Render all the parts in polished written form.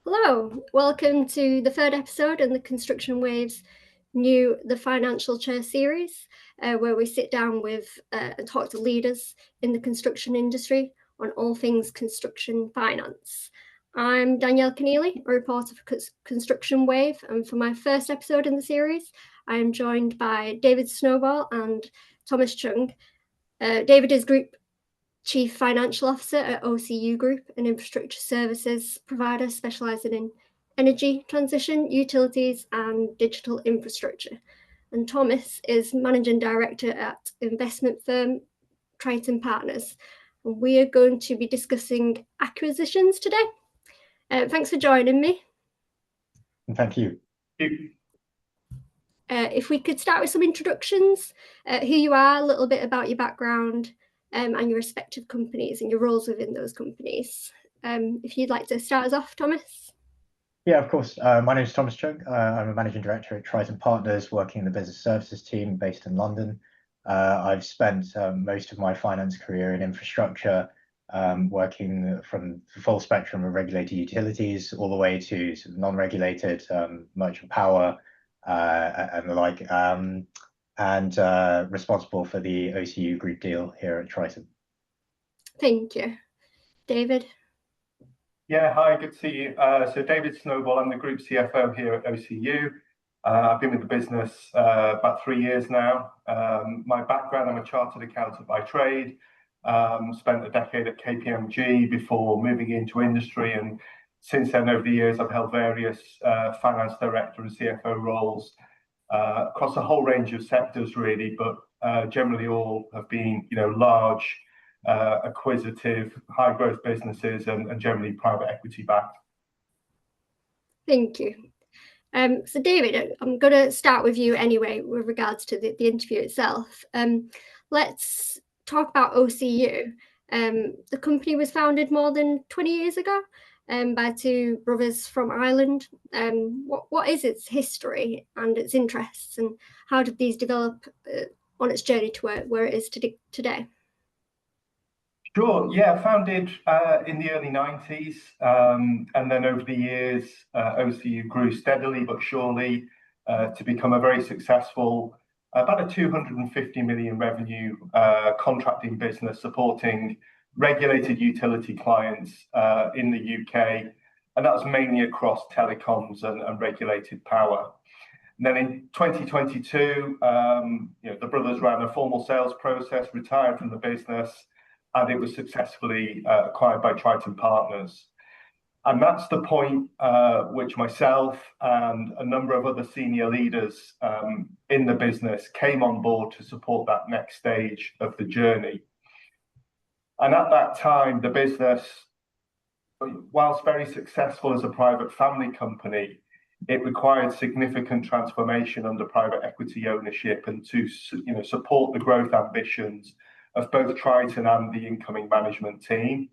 Hello, welcome to the third episode in the Construction Waves new The Financial Chair series, where we sit down with and talk to leaders in the construction industry on all things construction finance. I'm Danielle Keneally, a reporter for Construction Wave, and for my first episode in the series, I am joined by David Snowball and Thomas Cheung. David is Group Chief Financial Officer at OCU Group, an infrastructure services provider specialising in energy transition, utilities, and digital infrastructure. And Thomas is Managing Director at investment firm Triton Partners. And we are going to be discussing acquisitions today. Thanks for joining me. Thank you. If we could start with some introductions, who you are, a little bit about your background, and your respective companies and your roles within those companies. If you'd like to start us off, Thomas. Yeah, of course. My name is Thomas Cheung. I'm a managing director at Triton Partners, working in the business services team based in London. I've spent most of my finance career in infrastructure, working from the full spectrum of regulated utilities all the way to sort of non-regulated merchant power and the like, and responsible for the OCU Group deal here at Triton. Thank you. David? Yeah, hi, good to see you. So David Snowball, I'm the Group CFO here at OCU. I've been with the business about 3 years now. My background, I'm a chartered accountant by trade. Spent a decade at KPMG before moving into industry, and since then, over the years, I've held various finance director and CFO roles across a whole range of sectors, really, but generally all have been, large, acquisitive, high growth businesses, and generally private equity backed. Thank you. So David, I'm going to start with you anyway with regards to the interview itself. Let's talk about OCU. The company was founded more than 20 years ago by two brothers from Ireland. What is its history and its interests, and how did these develop on its journey to where it is today? Sure, yeah, founded in the early 90s, and then over the years, OCU grew steadily but surely to become a very successful, about a 250 million revenue contracting business supporting regulated utility clients in the UK, and that was mainly across telecoms and regulated power. And then in 2022, the brothers ran a formal sales process, retired from the business, and it was successfully acquired by Triton Partners. And that's the point which myself and a number of other senior leaders in the business came on board to support that next stage of the journey. And at that time, the business, whilst very successful as a private family company, it required significant transformation under private equity ownership and to support the growth ambitions of both Triton and the incoming management team.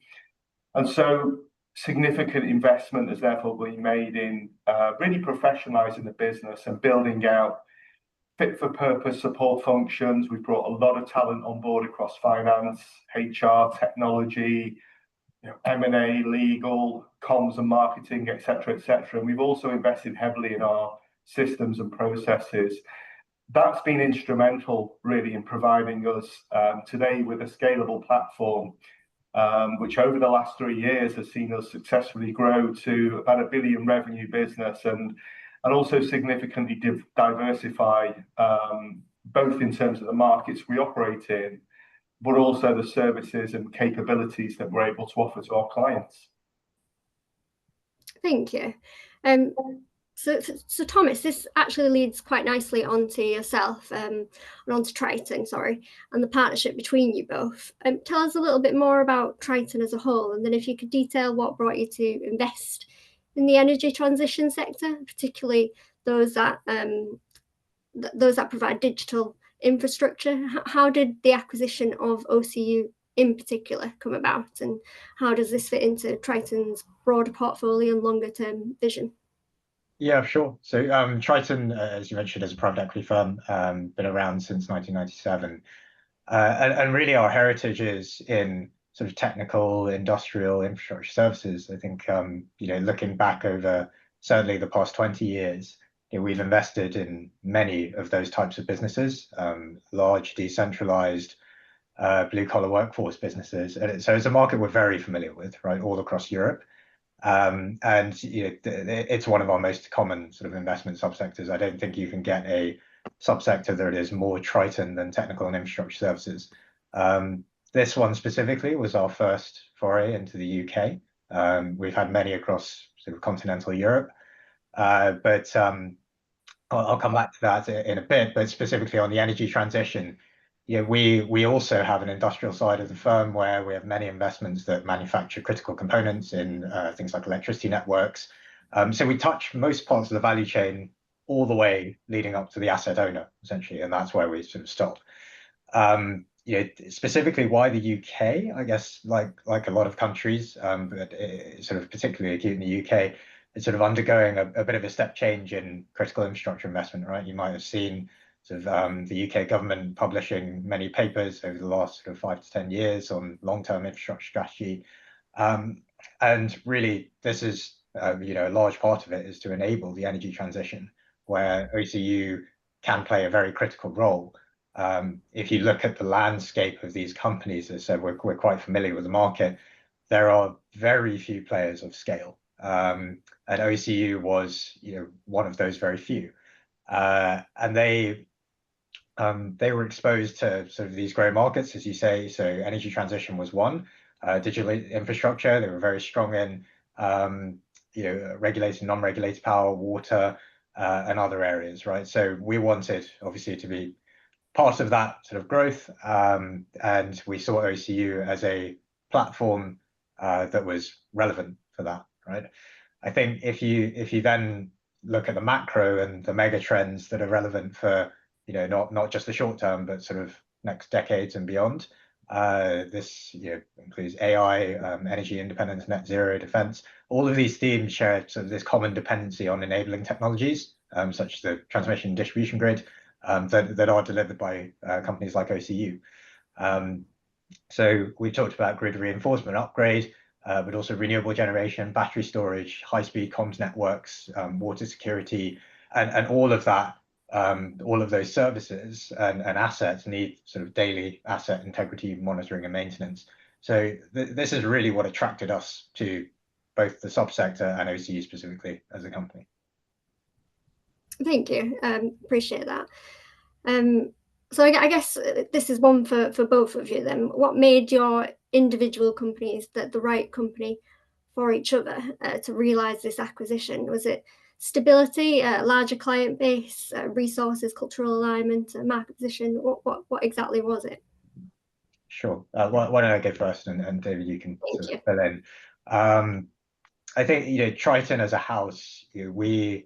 And so significant investment has therefore been made in really professionalizing the business and building out fit for purpose support functions. We've brought a lot of talent on board across finance, HR, technology, M&A, legal, comms and marketing, etc., etc. And we've also invested heavily in our systems and processes. That's been instrumental, really, in providing us today with a scalable platform, which over the last 3 years has seen us successfully grow to about $1 billion revenue business and also significantly diversify, both in terms of the markets we operate in, but also the services and capabilities that we're able to offer to our clients. Thank you. So Thomas, this actually leads quite nicely onto yourself and onto Triton, and the partnership between you both. Tell us a little bit more about Triton as a whole, and then if you could detail what brought you to invest in the energy transition sector, particularly those that provide digital infrastructure. How did the acquisition of OCU in particular come about, and how does this fit into Triton's broader portfolio and longer term vision? Yeah, sure. So Triton, as you mentioned, is a private equity firm, been around since 1997. And really our heritage is in sort of technical, industrial infrastructure services. I think, looking back over certainly the past 20 years, we've invested in many of those types of businesses, large, decentralized, blue-collar workforce businesses. And so it's a market we're very familiar with, right, all across Europe. And it's one of our most common sort of investment subsectors. I don't think you can get a subsector that is more Triton than technical and infrastructure services. This one specifically was our first foray into the UK. We've had many across sort of continental Europe, but I'll come back to that in a bit. But specifically on the energy transition, we also have an industrial side of the firm where we have many investments that manufacture critical components in things like electricity networks. So we touch most parts of the value chain all the way leading up to the asset owner, essentially, and that's where we sort of stop. Specifically why the UK, I guess, like a lot of countries, but sort of particularly acute in the UK, it's sort of undergoing a bit of a step change in critical infrastructure investment, right? You might have seen sort of the UK government publishing many papers over the last sort of 5 to 10 years on long-term infrastructure strategy. And really, this is, a large part of it is to enable the energy transition, where OCU can play a very critical role. If you look at the landscape of these companies, as I said, we're quite familiar with the market. There are very few players of scale, and OCU was, one of those very few. And they were exposed to sort of these growing markets, as you say. So energy transition was one. Digital infrastructure, they were very strong in, regulated, non-regulated power, water, and other areas, right? So we wanted, obviously, to be part of that sort of growth, and we saw OCU as a platform that was relevant for that, right? I think if you then look at the macro and the mega trends that are relevant for, not just the short term, but sort of next decades and beyond, this includes AI, energy independence, net zero, defense. All of these themes share sort of this common dependency on enabling technologies, such as the transmission and distribution grid, that are delivered by companies like OCU. So we talked about grid reinforcement upgrade, but also renewable generation, battery storage, high-speed comms networks, water security, and all of that, all of those services and assets need sort of daily asset integrity monitoring and maintenance. So this is really what attracted us to both the subsector and OCU specifically as a company. Thank you. Appreciate that. So I guess this is one for both of you then. What made your individual companies the right company for each other to realise this acquisition? Was it stability, a larger client base, resources, cultural alignment, market position? What exactly was it? Sure. Why don't I go first, and David, you can sort of fill in. I think Triton as a house, we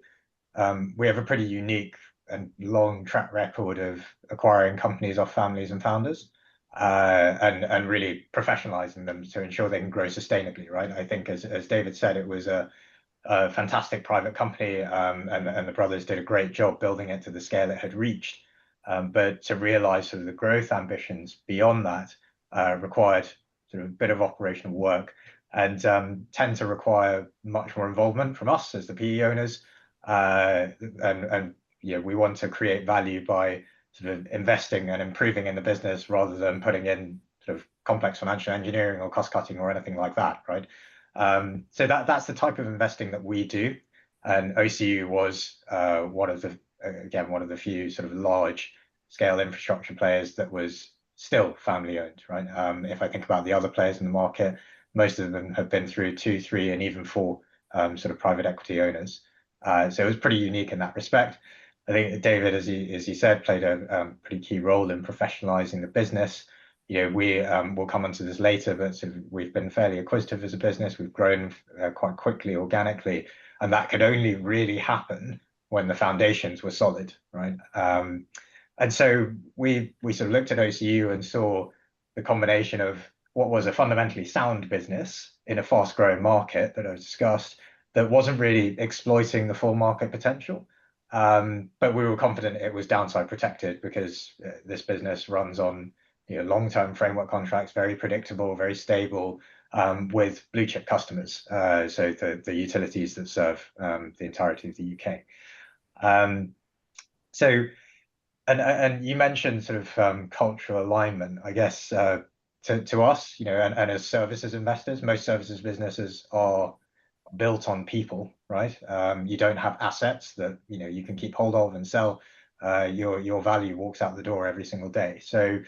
have a pretty unique and long track record of acquiring companies off families and founders, and really professionalizing them to ensure they can grow sustainably, right? I think as David said, it was a fantastic private company, and the brothers did a great job building it to the scale it had reached. But to realize sort of the growth ambitions beyond that required sort of a bit of operational work, and tend to require much more involvement from us as the PE owners. And we want to create value by sort of investing and improving in the business rather than putting in sort of complex financial engineering or cost cutting or anything like that, right? So that's the type of investing that we do. And OCU was one of the few sort of large scale infrastructure players that was still family owned, right? If I think about the other players in the market, most of them have been through 2, 3, and even 4 sort of private equity owners. So it was pretty unique in that respect. I think David, as he said, played a pretty key role in professionalizing the business. We'll come onto this later, but sort of we've been fairly acquisitive as a business. We've grown quite quickly organically, and that could only really happen when the foundations were solid, right? And so we sort of looked at OCU and saw the combination of what was a fundamentally sound business in a fast-growing market that I discussed, that wasn't really exploiting the full market potential. But we were confident it was downside protected because this business runs on long-term framework contracts, very predictable, very stable, with blue chip customers. So the utilities that serve the entirety of the UK. And you mentioned sort of cultural alignment. I guess to us, and as services investors, most services businesses are built on people, right? You don't have assets that you can keep hold of and sell. Your value walks out the door every single day. So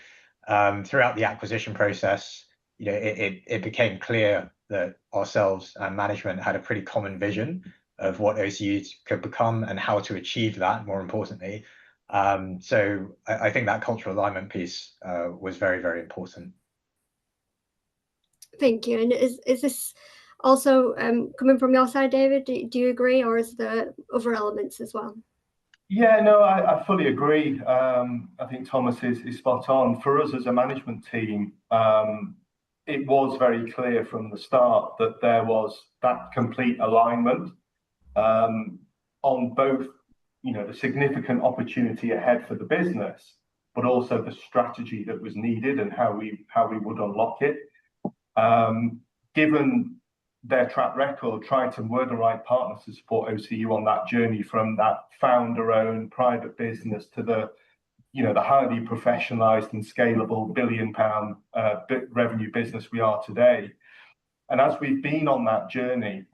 throughout the acquisition process, it became clear that ourselves and management had a pretty common vision of what OCU could become and how to achieve that, more importantly. So I think that cultural alignment piece was very, very important. Thank you. And is this also coming from your side, David? Do you agree, or is there other elements as well? Yeah, no, I fully agree. I think Thomas is spot on. For us as a management team, it was very clear from the start that there was that complete alignment on both, the significant opportunity ahead for the business, but also the strategy that was needed and how we would unlock it. Given their track record, Triton were the right partners to support OCU on that journey from that founder-owned private business to the highly professionalized and scalable £1 billion revenue business we are today. And as we've been on that journey,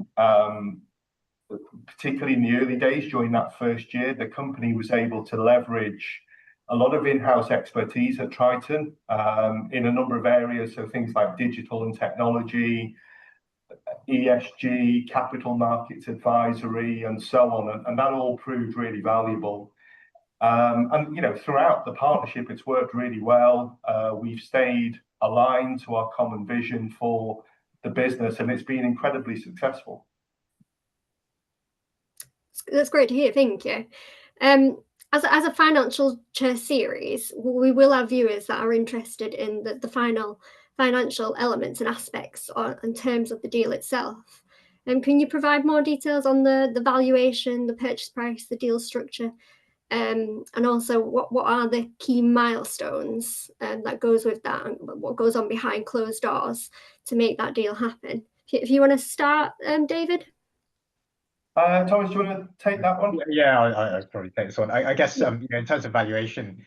particularly in the early days during that first year, the company was able to leverage a lot of in-house expertise at Triton in a number of areas. So things like digital and technology, ESG, capital markets advisory, and so on. And that all proved really valuable. And throughout the partnership, it's worked really well. We've stayed aligned to our common vision for the business, and it's been incredibly successful. That's great to hear. Thank you. As a financial chair series, we will have viewers that are interested in the financial elements and aspects in terms of the deal itself. Can you provide more details on the valuation, the purchase price, the deal structure, and also what are the key milestones that goes with that, and what goes on behind closed doors to make that deal happen? If you want to start, David. Thomas, do you want to take that one? Yeah, I'd probably take this one. I guess in terms of valuation,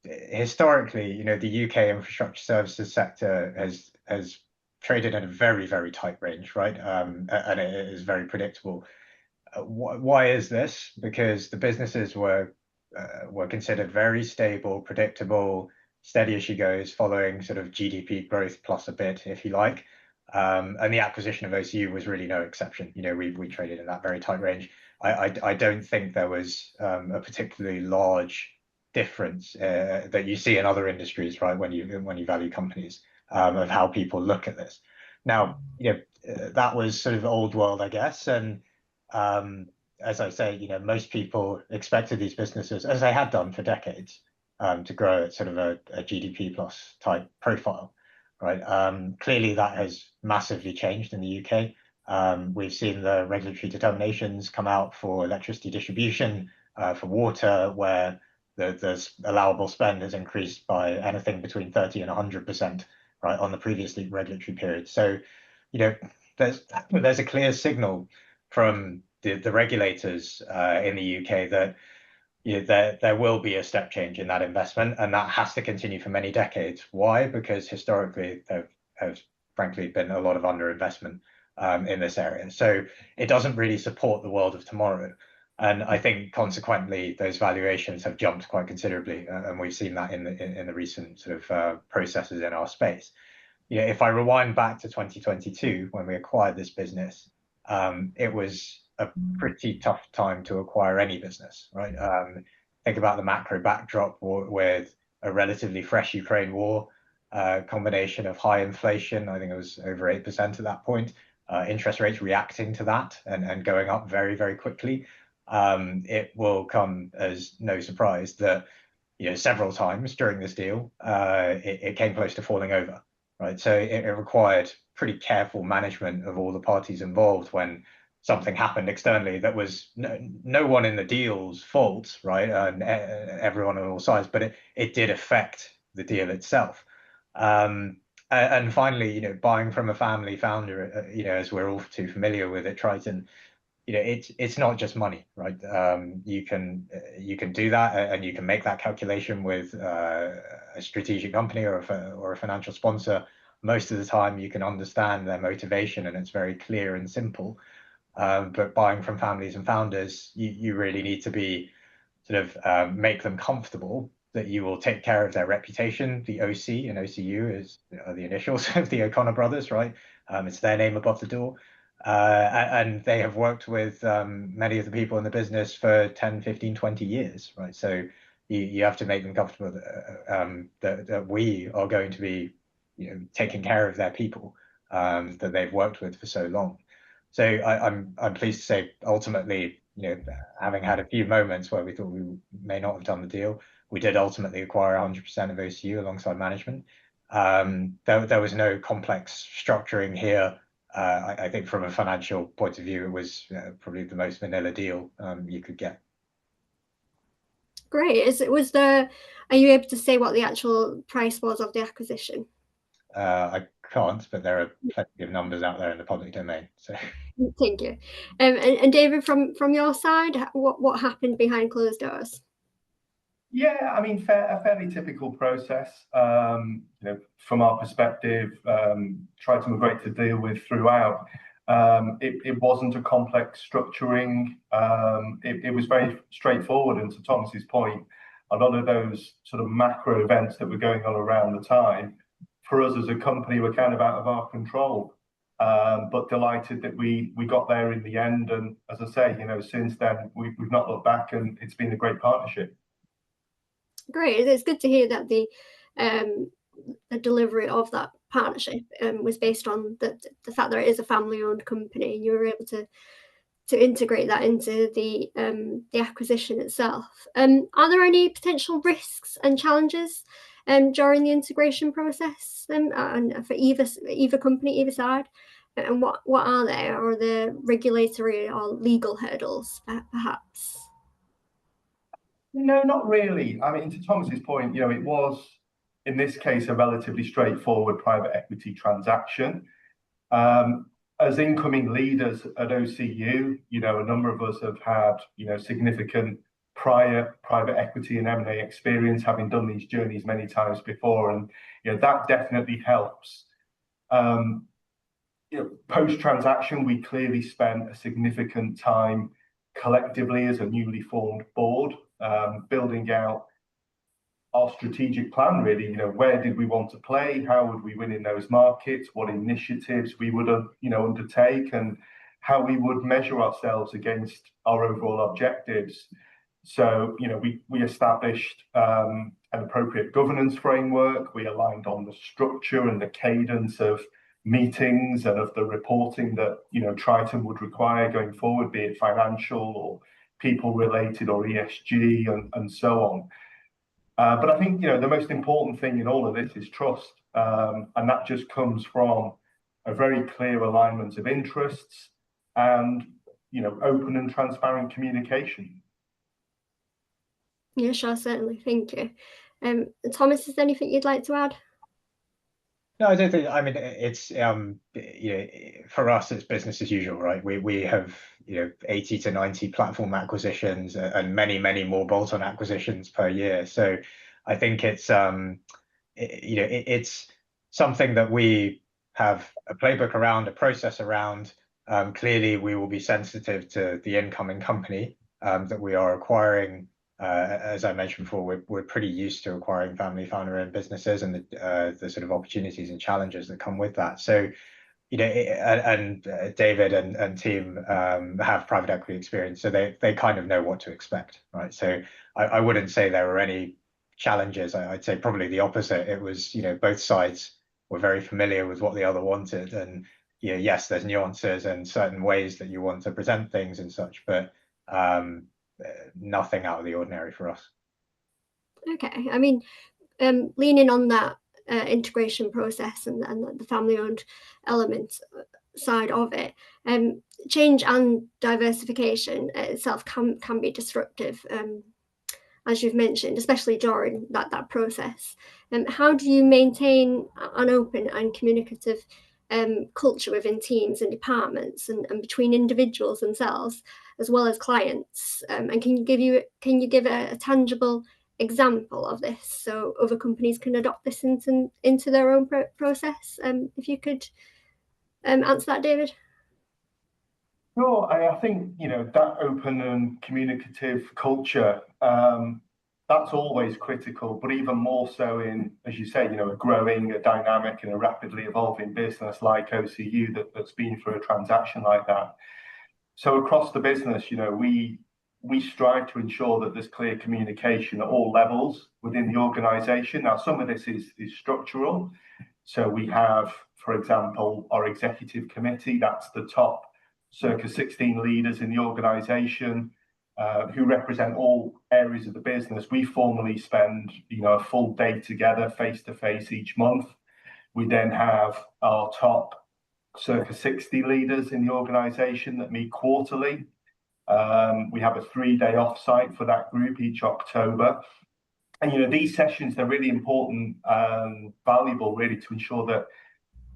historically, the UK infrastructure services sector has traded in a very, very tight range, right? And it is very predictable. Why is this? Because the businesses were considered very stable, predictable, steady as she goes, following sort of GDP growth plus a bit, if you like. And the acquisition of OCU was really no exception. We traded in that very tight range. I don't think there was a particularly large difference that you see in other industries, right? When you value companies, of how people look at this. Now, that was sort of old world, I guess, and as I say, most people expected these businesses, as they had done for decades, to grow at sort of a GDP plus type profile. Right. Clearly, that has massively changed in the UK. We've seen the regulatory determinations come out for electricity distribution, for water, where the allowable spend has increased by anything between 30 and 100%, right, on the previously regulatory period. So, there's a clear signal from the regulators in the UK that there will be a step change in that investment, and that has to continue for many decades. Why? Because historically there has frankly been a lot of underinvestment in this area. So it doesn't really support the world of tomorrow. And I think consequently those valuations have jumped quite considerably, and we've seen that in the recent sort of processes in our space. If I rewind back to 2022 when we acquired this business, it was a pretty tough time to acquire any business, right? Think about the macro backdrop with a relatively fresh Ukraine war, combination of high inflation. I think it was over 8% at that point. Interest rates reacting to that and going up very, very quickly. It will come as no surprise that several times during this deal, it came close to falling over, right? So it required pretty careful management of all the parties involved when something happened externally that was no one in the deal's fault, right? And everyone on all sides, but it did affect the deal itself. And finally, buying from a family founder, as we're all too familiar with at Triton, it's not just money, right? You can do that, and you can make that calculation with a strategic company or a financial sponsor. Most of the time, you can understand their motivation, and it's very clear and simple. But buying from families and founders, you really need to be sort of make them comfortable that you will take care of their reputation. The OC and OCU are the initials of the O'Connor brothers, right? It's their name above the door. And they have worked with many of the people in the business for 10, 15, 20 years, right? So you have to make them comfortable that we are going to be taking care of their people that they've worked with for so long. So I'm pleased to say, ultimately, having had a few moments where we thought we may not have done the deal, we did ultimately acquire 100% of OCU alongside management. There was no complex structuring here. I think from a financial point of view, it was probably the most vanilla deal you could get. Great. Are you able to say what the actual price was of the acquisition? I can't, but there are plenty of numbers out there in the public domain. So thank you. And David, from your side, what happened behind closed doors? Yeah, I mean, a fairly typical process. From our perspective, Triton were great to deal with throughout. It wasn't a complex structuring. It was very straightforward. And to Thomas's point, a lot of those sort of macro events that were going on around the time, for us as a company, were kind of out of our control. But delighted that we got there in the end. And as I say, since then, we've not looked back, and it's been a great partnership. Great. It's good to hear that the delivery of that partnership was based on the fact that it is a family-owned company, and you were able to integrate that into the acquisition itself. Are there any potential risks and challenges during the integration process and for either company, either side? And what are there? Are there regulatory or legal hurdles, perhaps? No, not really. I mean, to Thomas's point, it was, in this case, a relatively straightforward private equity transaction. As incoming leaders at OCU, a number of us have had, significant prior private equity and M&A experience, having done these journeys many times before, and that definitely helps. Post-transaction, we clearly spent a significant time collectively as a newly formed board, building out our strategic plan, really. Where did we want to play? How would we win in those markets? What initiatives we would undertake, and how we would measure ourselves against our overall objectives. So, we established an appropriate governance framework. We aligned on the structure and the cadence of meetings and of the reporting that Triton would require going forward, be it financial or people related or ESG and so on. But I think the most important thing in all of this is trust, and that just comes from a very clear alignment of interests and open and transparent communication. Yeah, sure, certainly. Thank you. Thomas, is there anything you'd like to add? No, I don't think. I mean, it's for us, it's business as usual, right? We have 80 to 90 platform acquisitions and many more bolt-on acquisitions per year. So I think it's it's something that we have a playbook around, a process around. Clearly, we will be sensitive to the incoming company that we are acquiring. As I mentioned before, we're pretty used to acquiring family founder-owned businesses and the sort of opportunities and challenges that come with that. So, and David and team have private equity experience, so they kind of know what to expect, right? So I wouldn't say there were any challenges. I'd say probably the opposite. It was, both sides were very familiar with what the other wanted, and yes, there's nuances and certain ways that you want to present things and such, but nothing out of the ordinary for us. Okay, I mean, leaning on that integration process and the family-owned element side of it, change and diversification itself can be disruptive. as you've mentioned, especially during that process. How do you maintain an open and communicative culture within teams and departments and between individuals themselves as well as clients? And can you give a tangible example of this so other companies can adopt this into their own process? If you could answer that, David. Sure, I think that open and communicative culture, that's always critical, but even more so in, as you say, a growing, a dynamic, and a rapidly evolving business like OCU that's been through a transaction like that. So across the business, we strive to ensure that there's clear communication at all levels within the organisation. Now, some of this is structural. So we have, for example, our executive committee. That's the top circa 16 leaders in the organisation who represent all areas of the business. We formally spend, a full day together, face to face each month. We then have our top circa 60 leaders in the organisation that meet quarterly. We have a 3-day offsite for that group each October. And, these sessions, they're really important and valuable, really, to ensure that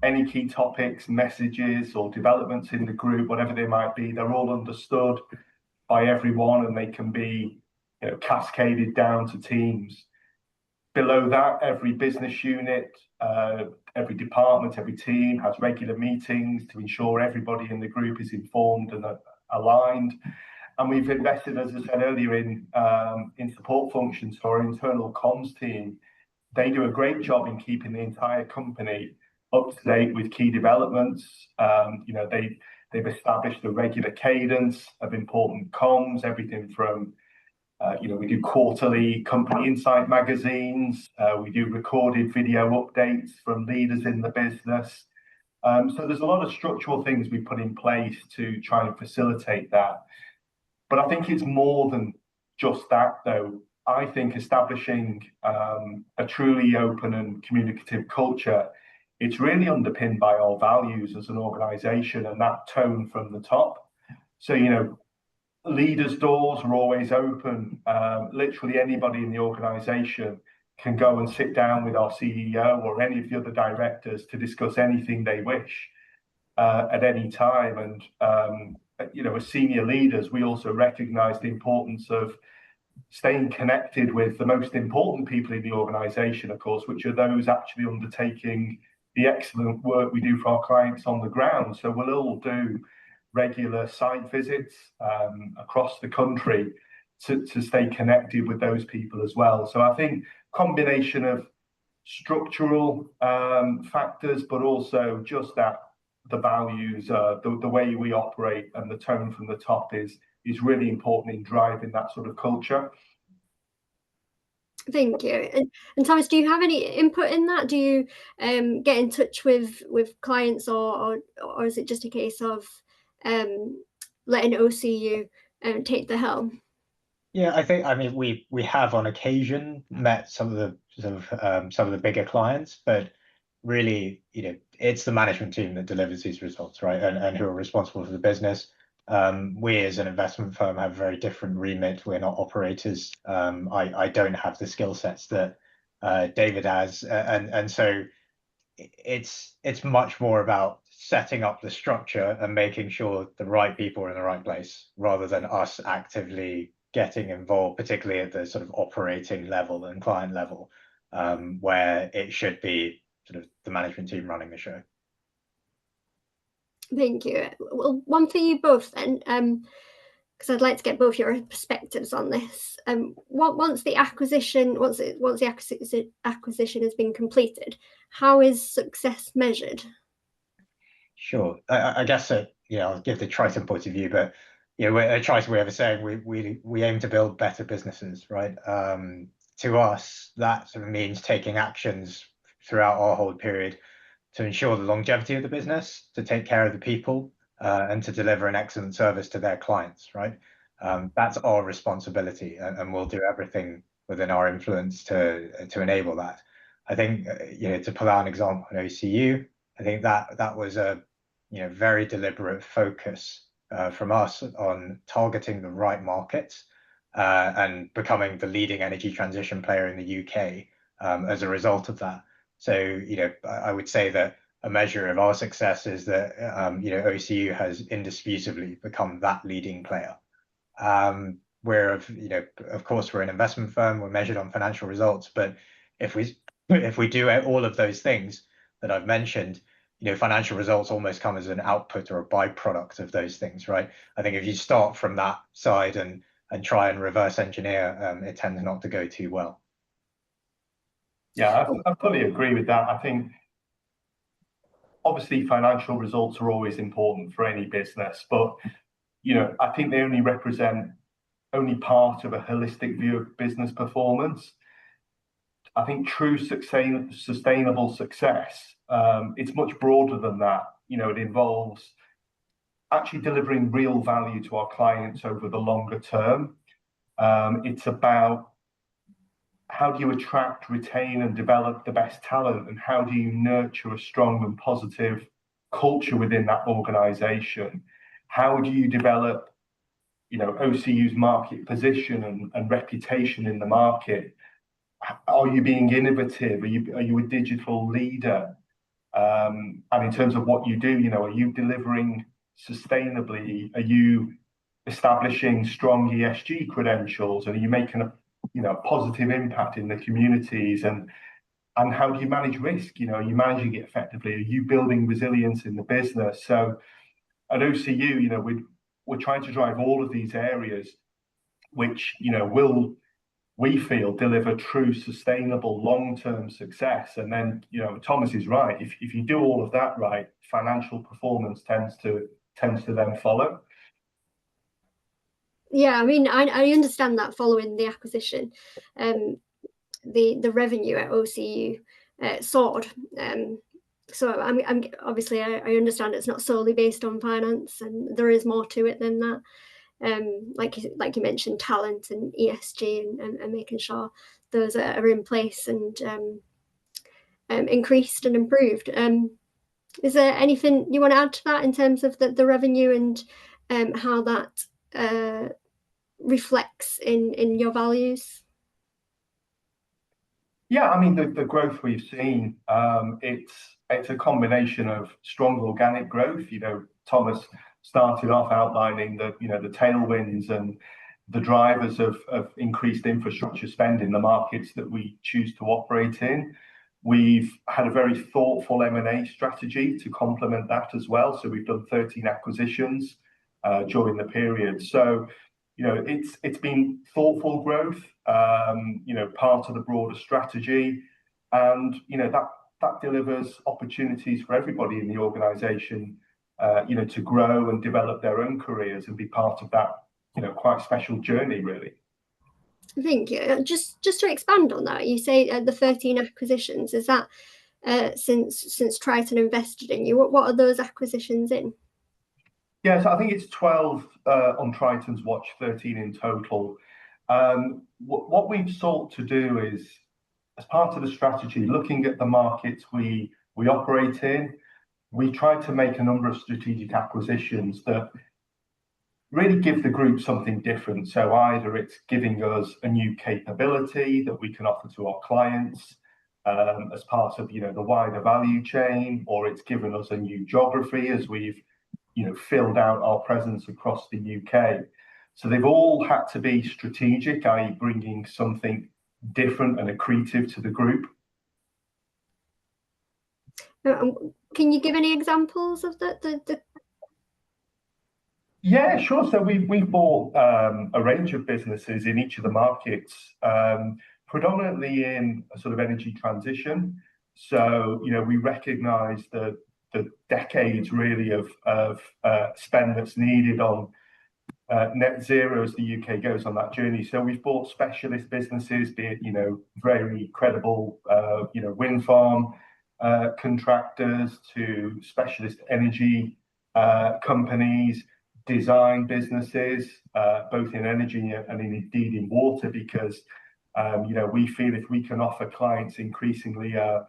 any key topics, messages, or developments in the group, whatever they might be, they're all understood by everyone and they can be cascaded down to teams. Below that, every business unit, every department, every team has regular meetings to ensure everybody in the group is informed and aligned. And we've invested, as I said earlier, in support functions for our internal comms team. They do a great job in keeping the entire company up to date with key developments. They've established a regular cadence of important comms, everything from we do quarterly company insight magazines. We do recorded video updates from leaders in the business. So there's a lot of structural things we put in place to try and facilitate that. But I think it's more than just that, though. I think establishing a truly open and communicative culture, it's really underpinned by our values as an organisation and that tone from the top. So, leaders' doors are always open. Literally anybody in the organisation can go and sit down with our CEO or any of the other directors to discuss anything they wish at any time. And, as senior leaders, we also recognise the importance of staying connected with the most important people in the organisation, of course, which are those actually undertaking the excellent work we do for our clients on the ground. So we'll all do regular site visits across the country to stay connected with those people as well. So I think combination of structural factors, but also just that the values, the way we operate and the tone from the top is really important in driving that sort of culture. Thank you. And Thomas, do you have any input in that? Do you get in touch with clients or is it just a case of letting OCU take the helm? Yeah, I mean we have on occasion met some of the bigger clients, but really, it's the management team that delivers these results, right? And who are responsible for the business. We as an investment firm have a very different remit. We're not operators. I don't have the skill sets that David has, and so it's much more about setting up the structure and making sure the right people are in the right place, rather than us actively getting involved, particularly at the sort of operating level and client level, where it should be sort of the management team running the show. Thank you. Well, one for you both then, because I'd like to get both your perspectives on this. Once the acquisition has been completed, how is success measured? Sure. I guess I'll give the Triton point of view, but at Triton we have a saying, we aim to build better businesses, right? To us, that sort of means taking actions throughout our hold period to ensure the longevity of the business, to take care of the people, and to deliver an excellent service to their clients, right? That's our responsibility, and we'll do everything within our influence to enable that. I think, to pull out an example in OCU, I think that was a very deliberate focus from us on targeting the right markets, and becoming the leading energy transition player in the UK as a result of that. So, I would say that a measure of our success is that, OCU has indisputably become that leading player. Of course, we're an investment firm, we're measured on financial results, but if we do all of those things that I've mentioned, financial results almost come as an output or a byproduct of those things, right? I think if you start from that side and try and reverse engineer, it tends not to go too well. Yeah, I fully agree with that. I think obviously financial results are always important for any business, but I think they only represent part of a holistic view of business performance. I think true sustainable success, it's much broader than that. It involves actually delivering real value to our clients over the longer term. It's about how do you attract, retain, and develop the best talent, and how do you nurture a strong and positive culture within that organization? How do you develop, OCU's market position and reputation in the market? Are you being innovative? Are you a digital leader? And in terms of what you do, are you delivering sustainably? Are you establishing strong ESG credentials? And are you making a positive impact in the communities? And how do you manage risk? Are you managing it effectively? Are you building resilience in the business? So at OCU, we're trying to drive all of these areas, which will, we feel, deliver true sustainable long-term success. And then Thomas is right. If you do all of that right, financial performance tends to then follow. Yeah, I mean, I understand that following the acquisition, the revenue at OCU soared. So I'm obviously I understand it's not solely based on finance, and there is more to it than that. Like you mentioned, talent and ESG and making sure those are in place and increased and improved. Is there anything you want to add to that in terms of the revenue and how that reflects in your values? Yeah, I mean, the growth we've seen, it's a combination of strong organic growth. Thomas started off outlining the tailwinds and the drivers of increased infrastructure spend in the markets that we choose to operate in. We've had a very thoughtful M&A strategy to complement that as well. So we've done 13 acquisitions during the period. So it's been thoughtful growth, part of the broader strategy, and that delivers opportunities for everybody in the organisation, to grow and develop their own careers and be part of that, quite special journey, really. I think just to expand on that, you say the 13 acquisitions. Is that since Triton invested in you? What are those acquisitions in? Yeah, so I think it's 12 on Triton's watch, 13 in total. What we've sought to do is, as part of the strategy, looking at the markets we operate in, we try to make a number of strategic acquisitions that really give the group something different. So either it's giving us a new capability that we can offer to our clients as part of the wider value chain, or it's given us a new geography as we've filled out our presence across the UK. So they've all had to be strategic, i.e. bringing something different and accretive to the group. Can you give any examples of the? Yeah, sure. So we bought a range of businesses in each of the markets, predominantly in a sort of energy transition. So we recognise the decades really of spend that's needed on net zero as the UK goes on that journey. So we've bought specialist businesses, be it very credible wind farm contractors, to specialist energy companies, design businesses, both in energy and indeed in water, because we feel if we can offer clients increasingly a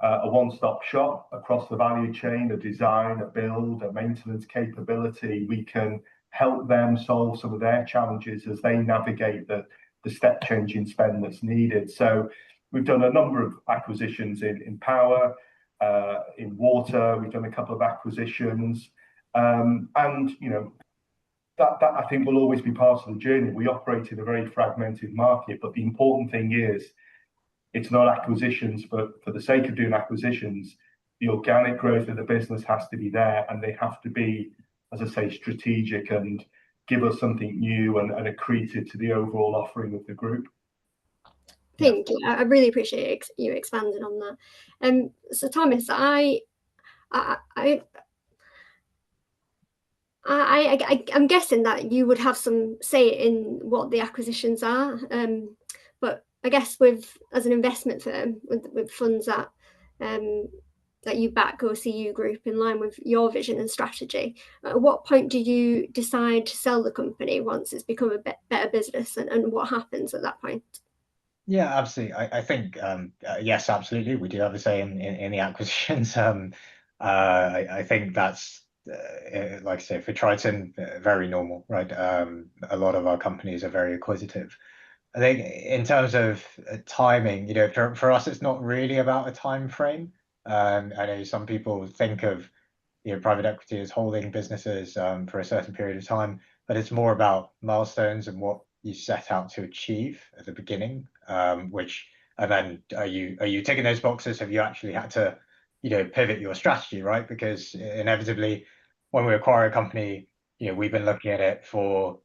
one-stop shop across the value chain, a design, a build, a maintenance capability, we can help them solve some of their challenges as they navigate the step change in spend that's needed. So we've done a number of acquisitions in power, in water. We've done a couple of acquisitions, and that I think will always be part of the journey. We operate in a very fragmented market, but the important thing is it's not acquisitions, but for the sake of doing acquisitions, the organic growth of the business has to be there, and they have to be, as I say, strategic and give us something new and accretive to the overall offering of the group. Thank you. I really appreciate you expanding on that. So Thomas, I'm guessing that you would have some say in what the acquisitions are, but I guess as an investment firm with funds that you back OCU Group in line with your vision and strategy, at what point do you decide to sell the company once it's become a better business, and what happens at that point? Yeah, absolutely. I think yes, absolutely. We do have a say in the acquisitions. I think that's like I say, for Triton, very normal, right? A lot of our companies are very acquisitive. I think in terms of timing, for us, it's not really about a time frame. I know some people think of private equity as holding businesses for a certain period of time, but it's more about milestones and what you set out to achieve at the beginning. And then are you ticking those boxes? Have you actually had to pivot your strategy, right? Because inevitably, when we acquire a company, we've been looking at it for,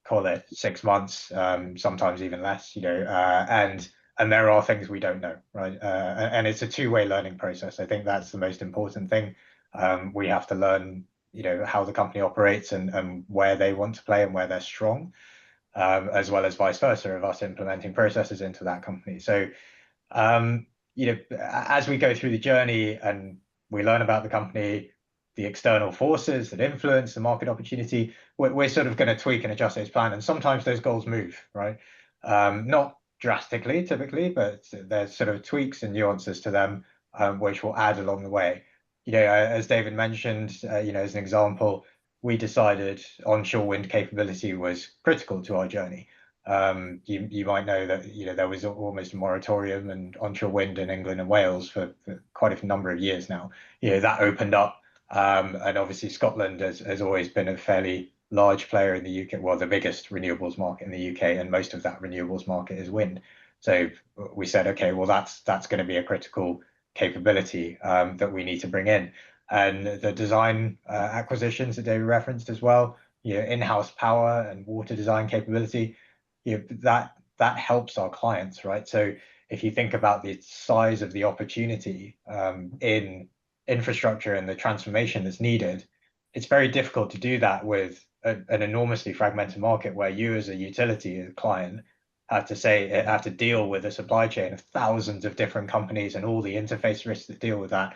call it 6 months, sometimes even less, and there are things we don't know, right? And it's a two-way learning process. I think that's the most important thing. We have to learn, how the company operates and where they want to play and where they're strong, as well as vice versa, of us implementing processes into that company. So, as we go through the journey and we learn about the company, the external forces that influence the market opportunity, we're sort of going to tweak and adjust those plans. And sometimes those goals move, right? Not drastically, typically, but there's sort of tweaks and nuances to them, which will add along the way. As David mentioned, as an example, we decided onshore wind capability was critical to our journey. You might know that there was almost a moratorium and onshore wind in England and Wales for quite a number of years now. That opened up, and obviously Scotland has always been a fairly large player in the UK, well, the biggest renewables market in the UK, and most of that renewables market is wind. So we said, okay, well, that's going to be a critical capability that we need to bring in. And the design acquisitions that David referenced as well, in-house power and water design capability, that helps our clients, right? So if you think about the size of the opportunity in infrastructure and the transformation that's needed, it's very difficult to do that with an enormously fragmented market where you as a utility, as a client, have to deal with a supply chain of thousands of different companies and all the interface risks that deal with that.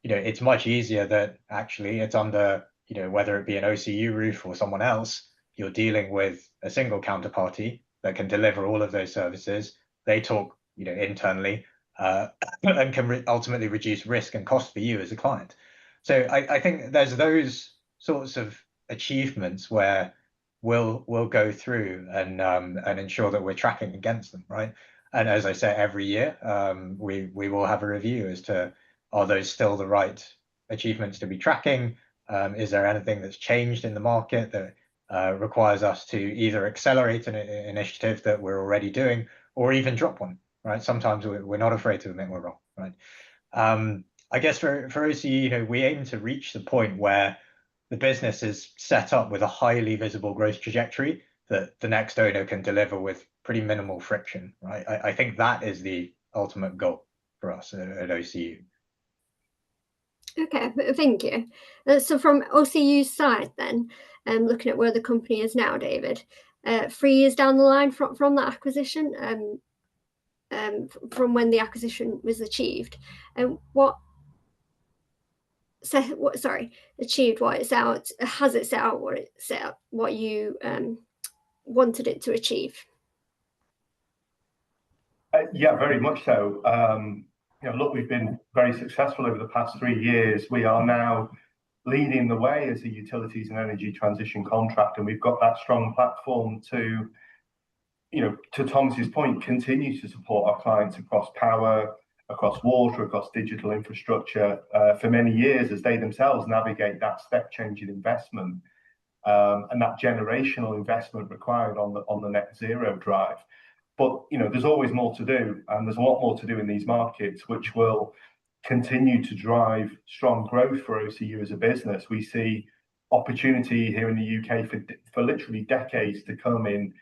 It's much easier that actually it's under, whether it be an OCU roof or someone else, you're dealing with a single counterparty that can deliver all of those services. They talk, internally, and can ultimately reduce risk and cost for you as a client. So I think there's those sorts of achievements where we'll go through and ensure that we're tracking against them, right? And as I say, every year we will have a review as to, are those still the right achievements to be tracking? Is there anything that's changed in the market that requires us to either accelerate an initiative that we're already doing, or even drop one, right? Sometimes we're not afraid to admit we're wrong, right? I guess for OCU, we aim to reach the point where the business is set up with a highly visible growth trajectory that the next owner can deliver with pretty minimal friction, right? I think that is the ultimate goal for us at OCU. Okay, thank you. So from OCU's side then, looking at where the company is now, David, 3 years down the line from that acquisition, from when the acquisition was achieved, achieved what it set out, has it set out what you wanted it to achieve? Yeah, very much so. Look, we've been very successful over the past 3 years. We are now leading the way as a utilities and energy transition contractor. And we've got that strong platform to, to Thomas's point, continue to support our clients across power, across water, across digital infrastructure for many years as they themselves navigate that step change in investment and that generational investment required on the net zero drive. But there's always more to do, and there's a lot more to do in these markets, which will continue to drive strong growth for OCU as a business. We see opportunity here in the UK for literally decades to come in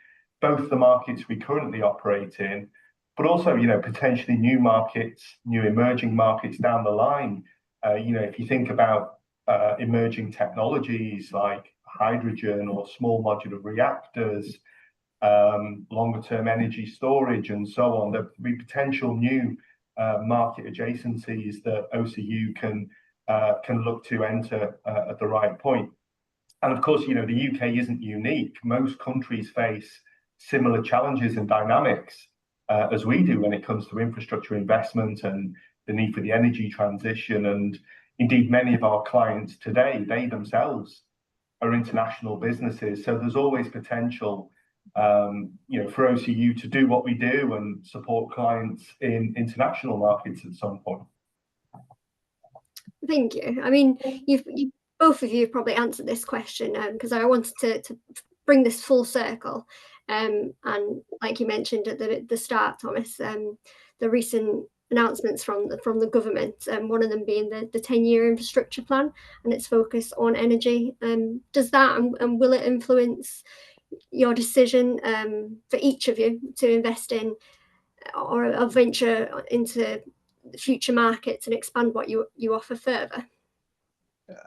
both the markets we currently operate in, but also potentially new markets, new emerging markets down the line. If you think about emerging technologies like hydrogen or small modular reactors, longer term energy storage and so on, there'll be potential new market adjacencies that OCU can look to enter at the right point. And of course, the UK isn't unique. Most countries face similar challenges and dynamics as we do when it comes to infrastructure investment and the need for the energy transition. And indeed, many of our clients today, they themselves are international businesses. So there's always potential for OCU to do what we do and support clients in international markets at some point. Thank you. I mean, you've both of you have probably answered this question because I wanted to bring this full circle. And like you mentioned at the start, Thomas, the recent announcements from the government, one of them being the 10-year infrastructure plan and its focus on energy. Does that and will it influence your decision for each of you to invest in or venture into future markets and expand what you offer further?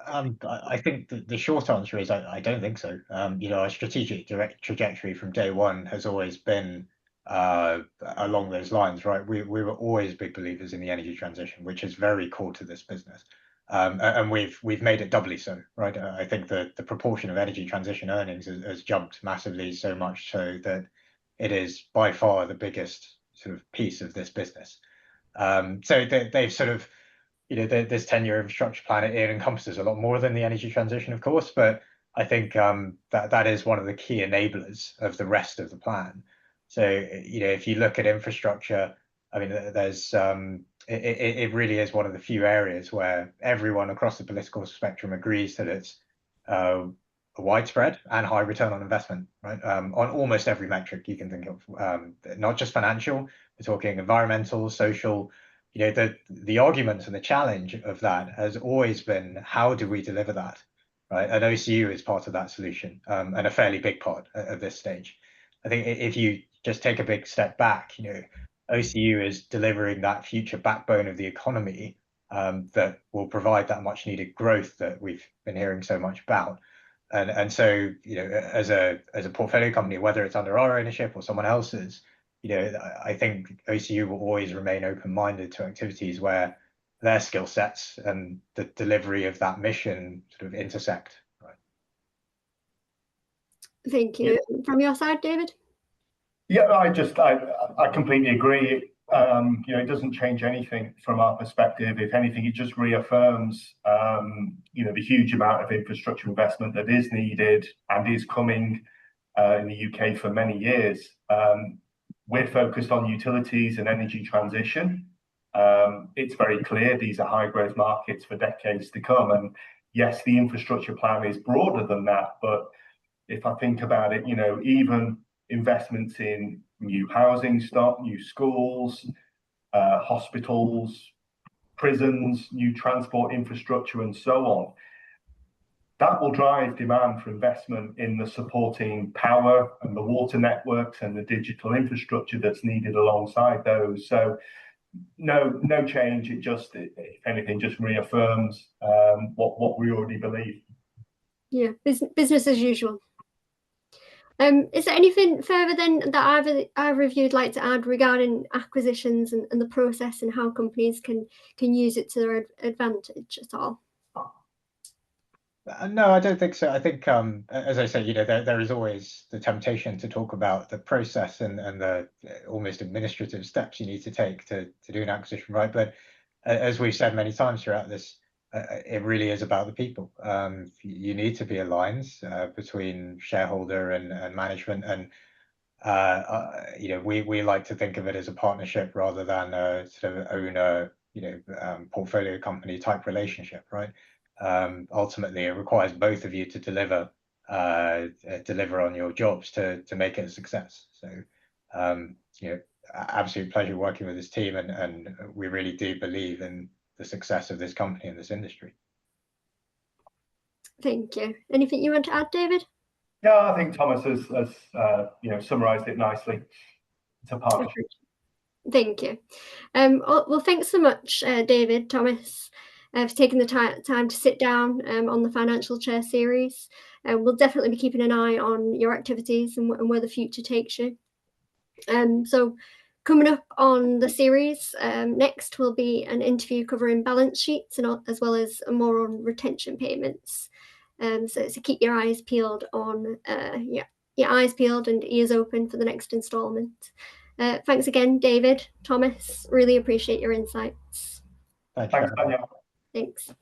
I think the short answer is I don't think so. Our strategic trajectory from day one has always been along those lines, right? We were always big believers in the energy transition, which is very core to this business. And we've made it doubly so, right? I think the proportion of energy transition earnings has jumped massively, so much so that it is by far the biggest sort of piece of this business. So they've sort of, this 10-year infrastructure plan, it encompasses a lot more than the energy transition, of course, but I think that is one of the key enablers of the rest of the plan. So, if you look at infrastructure, I mean, there's it really is one of the few areas where everyone across the political spectrum agrees that it's a widespread and high return on investment, right? On almost every metric you can think of, not just financial, we're talking environmental, social. The argument and the challenge of that has always been, how do we deliver that, right? And OCU is part of that solution, and a fairly big part at this stage. I think if you just take a big step back, OCU is delivering that future backbone of the economy that will provide that much needed growth that we've been hearing so much about. And so, as a portfolio company, whether it's under our ownership or someone else's, I think OCU will always remain open-minded to activities where their skill sets and the delivery of that mission sort of intersect. Right. Thank you. Yeah. From your side, David? Yeah, I completely agree. It doesn't change anything from our perspective. If anything, it just reaffirms, the huge amount of infrastructure investment that is needed and is coming in the UK for many years. We're focused on utilities and energy transition. It's very clear these are high growth markets for decades to come. And yes, the infrastructure plan is broader than that. But if I think about it, even investments in new housing stock, new schools, hospitals, prisons, new transport infrastructure, and so on, that will drive demand for investment in the supporting power and the water networks and the digital infrastructure that's needed alongside those. So no change. It just, if anything, just reaffirms what we already believe. Yeah, business as usual. Is there anything further then that either of you would like to add regarding acquisitions and the process and how companies can use it to their advantage at all? No, I don't think so. I think, as I said, there is always the temptation to talk about the process and the almost administrative steps you need to take to do an acquisition, right? But as we've said many times throughout this it really is about the people. You need to be aligned between shareholder and management, and we like to think of it as a partnership rather than a sort of owner, portfolio company type relationship, right? Ultimately, it requires both of you to deliver on your jobs to make it a success. So, absolute pleasure working with this team, and we really do believe in the success of this company and this industry. Thank you. Anything you want to add, David? Yeah, I think Thomas has summarised it nicely. It's a partnership. Thank you. Well, thanks so much, David, Thomas, for taking the time to sit down on the Financial Chair series. We'll definitely be keeping an eye on your activities and where the future takes you. So coming up on the series, next will be an interview covering balance sheets and as well as more on retention payments. So keep your eyes peeled your eyes peeled and ears open for the next instalment. Thanks again, David, Thomas. Really appreciate your insights. Thanks, Danielle. Thanks.